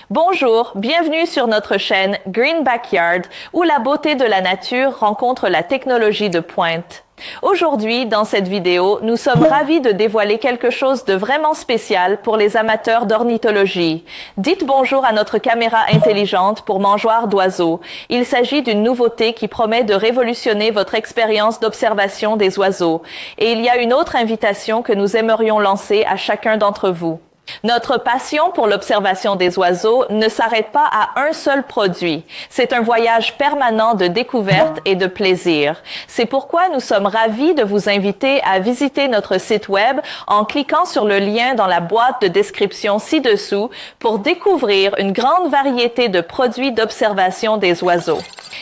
Bonjour, bienvenue sur notre chaîne Green Backyard où la beauté de la nature rencontre la technologie de pointe. Aujourd'hui, dans cette vidéo, nous sommes ravis de dévoiler quelque chose de vraiment spécial pour les amateurs d'ornithologie. Dites bonjour à notre caméra intelligente pour mangeoires d'oiseaux. Il s'agit d'une nouveauté qui promet de révolutionner votre expérience d'observation des oiseaux. Et il y a une autre invitation que nous aimerions lancer à chacun d'entre vous. Notre passion pour l'observation des oiseaux ne s'arrête pas à un seul produit. C'est un voyage permanent de découverte et de plaisir. C'est pourquoi nous sommes ravis de vous inviter à visiter notre site web en cliquant sur le lien dans la boîte de description ci-dessous pour découvrir une grande variété de produits d'observation des oiseaux.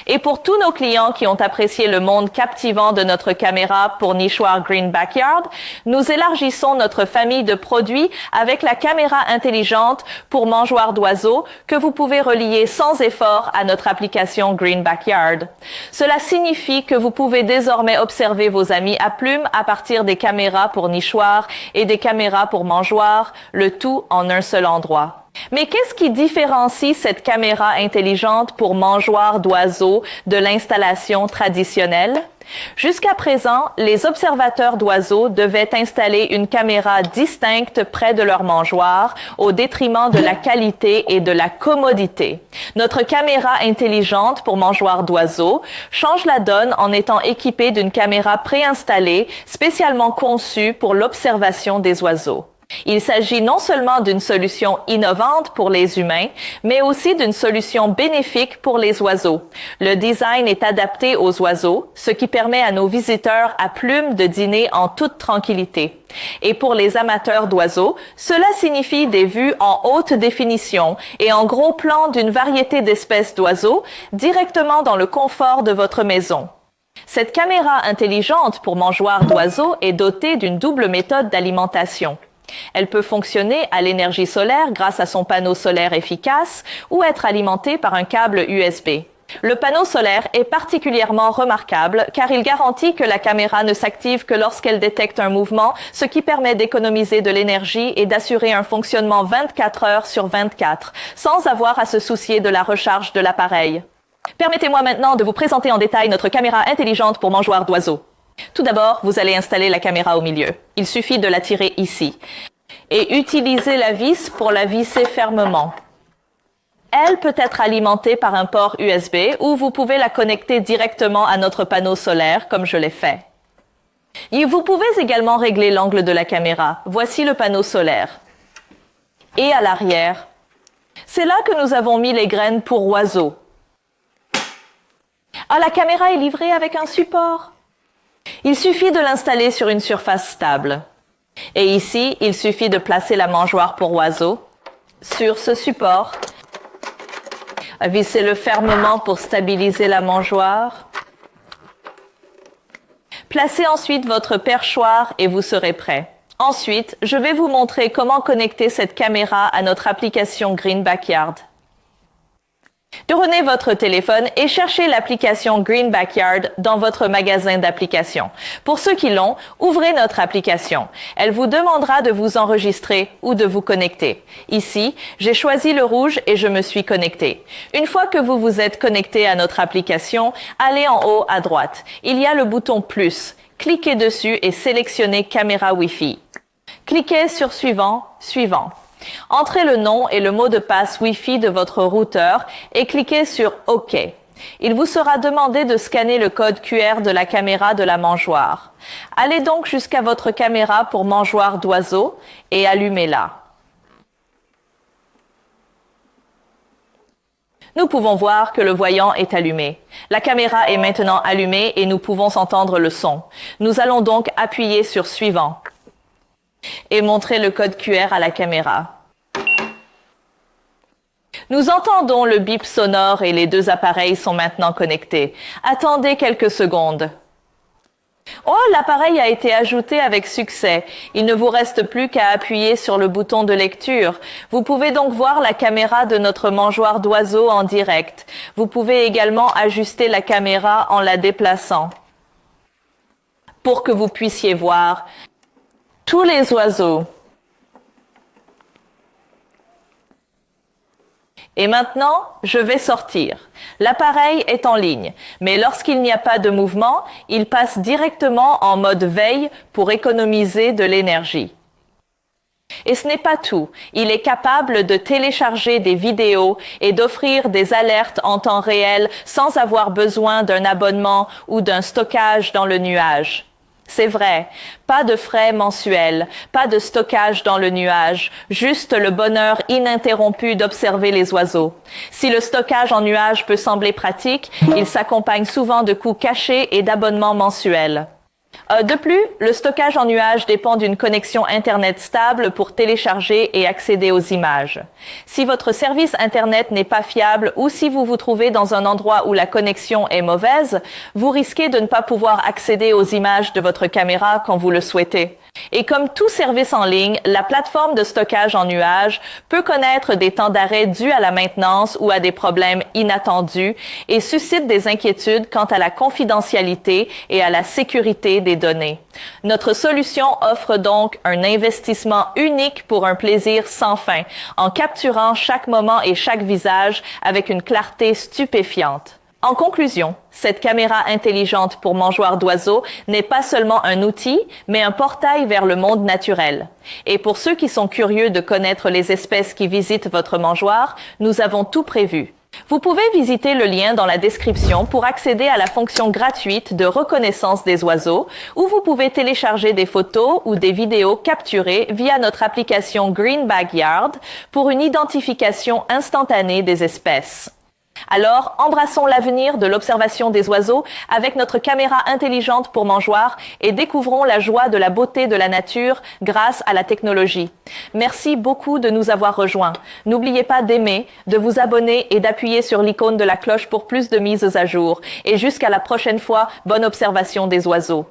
Et pour tous nos clients qui ont apprécié le monde captivant de notre caméra pour nichoir Green Backyard, nous élargissons notre famille de produits avec la caméra intelligente pour mangeoires d'oiseaux que vous pouvez relier sans effort à notre application Green Backyard. Cela signifie que vous pouvez désormais observer vos amis à plumes à partir des caméras pour nichoirs et des caméras pour mangeoires, le tout en un seul endroit. Mais qu'est-ce qui différencie cette caméra intelligente pour mangeoires d'oiseaux de l'installation traditionnelle? Jusqu'à présent, les observateurs d'oiseaux devaient installer une caméra distincte près de leur mangeoire au détriment de la qualité et de la commodité. Notre caméra intelligente pour mangeoires d'oiseaux change la donne en étant équipée d'une caméra préinstallée spécialement conçue pour l'observation des oiseaux. Il s'agit non seulement d'une solution innovante pour les humains, mais aussi d'une solution bénéfique pour les oiseaux. Le design est adapté aux oiseaux, ce qui permet à nos visiteurs à plumes de dîner en toute tranquillité. Et pour les amateurs d'oiseaux, cela signifie des vues en haute définition et en gros plan d'une variété d'espèces d'oiseaux directement dans le confort de votre maison. Cette caméra intelligente pour mangeoires d'oiseaux est dotée d'une double méthode d'alimentation. Elle peut fonctionner à l'énergie solaire grâce à son panneau solaire efficace ou être alimentée par un câble USB. Le panneau solaire est particulièrement remarquable car il garantit que la caméra ne s'active que lorsqu'elle détecte un mouvement, ce qui permet d'économiser de l'énergie et d'assurer un fonctionnement 24 heures sur 24, sans avoir à se soucier de la recharge de l'appareil. Permettez-moi maintenant de vous présenter en détail notre caméra intelligente pour mangeoires d'oiseaux. Tout d'abord, vous allez installer la caméra au milieu. Il suffit de la tirer ici. Et utiliser la vis pour la visser fermement. Elle peut être alimentée par un port USB ou vous pouvez la connecter directement à notre panneau solaire, comme je l'ai fait. Et vous pouvez également régler l'angle de la caméra. Voici le panneau solaire. Et à l'arrière, c'est là que nous avons mis les graines pour oiseaux. Ah, la caméra est livrée avec un support. Il suffit de l'installer sur une surface stable. Et ici, il suffit de placer la mangeoire pour oiseaux sur ce support. Vissez-le fermement pour stabiliser la mangeoire. Placez ensuite votre perchoir et vous serez prêt. Ensuite, je vais vous montrer comment connecter cette caméra à notre application Green Backyard. Prenez votre téléphone et cherchez l'application Green Backyard dans votre magasin d'applications. Pour ceux qui l'ont, ouvrez notre application. Elle vous demandera de vous enregistrer ou de vous connecter. Ici, j'ai choisi le rouge et je me suis connecté. Une fois que vous vous êtes connecté à notre application, allez en haut à droite. Il y a le bouton plus. Cliquez dessus et sélectionnez caméra Wi-Fi. Cliquez sur suivant, suivant. Entrez le nom et le mot de passe Wi-Fi de votre routeur et cliquez sur OK. Il vous sera demandé de scanner le code QR de la caméra de la mangeoire. Allez donc jusqu'à votre caméra pour mangeoire d'oiseaux et allumez-la. Nous pouvons voir que le voyant est allumé. La caméra est maintenant allumée et nous pouvons entendre le son. Nous allons donc appuyer sur Suivant et montrer le code QR à la caméra. Nous entendons le bip sonore et les deux appareils sont maintenant connectés. Attendez quelques secondes. Oh, l'appareil a été ajouté avec succès. Il ne vous reste plus qu'à appuyer sur le bouton de lecture. Vous pouvez donc voir la caméra de notre mangeoire d'oiseaux en direct. Vous pouvez également ajuster la caméra en la déplaçant pour que vous puissiez voir tous les oiseaux. Et maintenant, je vais sortir. L'appareil est en ligne, mais lorsqu'il n'y a pas de mouvement, il passe directement en mode veille pour économiser de l'énergie. Et ce n'est pas tout. Il est capable de télécharger des vidéos et d'offrir des alertes en temps réel sans avoir besoin d'un abonnement ou d'un stockage dans le nuage. C'est vrai, pas de frais mensuels, pas de stockage dans le nuage, juste le bonheur ininterrompu d'observer les oiseaux. Si le stockage en nuage peut sembler pratique, il s'accompagne souvent de coûts cachés et d'abonnements mensuels. De plus, le stockage en nuage dépend d'une connexion Internet stable pour télécharger et accéder aux images. Si votre service Internet n'est pas fiable ou si vous vous trouvez dans un endroit où la connexion est mauvaise, vous risquez de ne pas pouvoir accéder aux images de votre caméra quand vous le souhaitez. Et comme tout service en ligne, la plateforme de stockage en nuage peut connaître des temps d'arrêt dus à la maintenance ou à des problèmes inattendus et suscite des inquiétudes quant à la confidentialité et à la sécurité des données. Notre solution offre donc un investissement unique pour un plaisir sans fin, en capturant chaque moment et chaque visage avec une clarté stupéfiante. En conclusion, cette caméra intelligente pour mangeoires d'oiseaux n'est pas seulement un outil, mais un portail vers le monde naturel. Et pour ceux qui sont curieux de connaître les espèces qui visitent votre mangeoire, nous avons tout prévu. Vous pouvez visiter le lien dans la description pour accéder à la fonction gratuite de reconnaissance des oiseaux, où vous pouvez télécharger des photos ou des vidéos capturées via notre application Green Backyard pour une identification instantanée des espèces. Alors, embrassons l'avenir de l'observation des oiseaux avec notre caméra intelligente pour mangeoires et découvrons la joie de la beauté de la nature grâce à la technologie. Merci beaucoup de nous avoir rejoints. N'oubliez pas d'aimer, de vous abonner et d'appuyer sur l'icône de la cloche pour plus de mises à jour. Et jusqu'à la prochaine fois, bonne observation des oiseaux.